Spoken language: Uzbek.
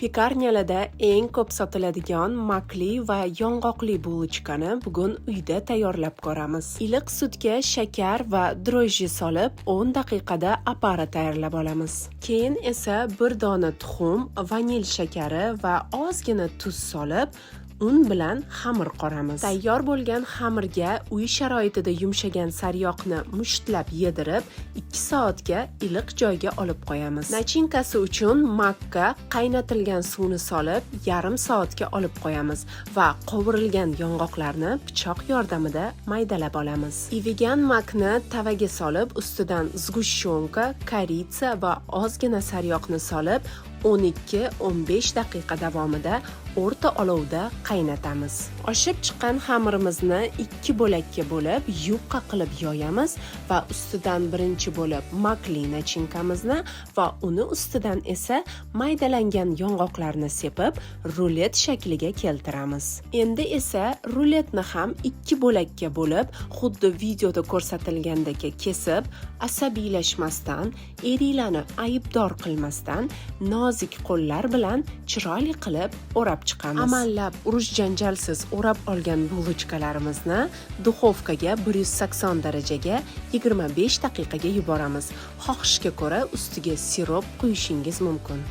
Pekarniyalarda eng ko'p sotiladigan makli va yong'oqli bulochkani bugun uyda tayyorlab ko'ramiz. Iliq sutga shakar va dro'jji solib 10 daqiqada apara tayyorlab olamiz. Keyin esa bir dona tuxum, vanil shakari va ozgina tuz solib un bilan xamir qoramiz. Tayyor bo'lgan xamirga uy sharoitida yumshagan sariyog'ni mushtlab yedirib 2 soatga iliq joyga olib qo'yamiz. Nachinkasi uchun makka qaynatilgan suvni solib yarim soatga olib qo'yamiz va qovurilgan yong'oqlarni pichoq yordamida maydalab olamiz. Ivigan makni tavaga solib ustidan zgushshonka, koritsa va ozgina sariyog'ni solib 12-15 daqiqa davomida o'rta olovda qaynatamiz. Oshib chiqqan xamirimizni 2 bo'lakka bo'lib, yupqa qilib yoyamiz va ustidan birinchi bo'lib makli nachinkamizni va uni ustidan esa maydalangan yong'oqlarni sepib, rulet shakliga keltiramiz. Endi esa ruletni ham 2 bo'lakka bo'lib, xuddi videoda ko'rsatilgandek kesib, asabiylashmasdan, eriylarni aybdor qilmasdan nozik qo'llar bilan chiroyli qilib o'rab chiqamiz. Amallab urush janjalsiz o'rab olgan bulochkalarimizni duxovkaga 180 darajaga 25 daqiqaga yuboramiz. Xohishga ko'ra ustiga sirop quyishingiz mumkin.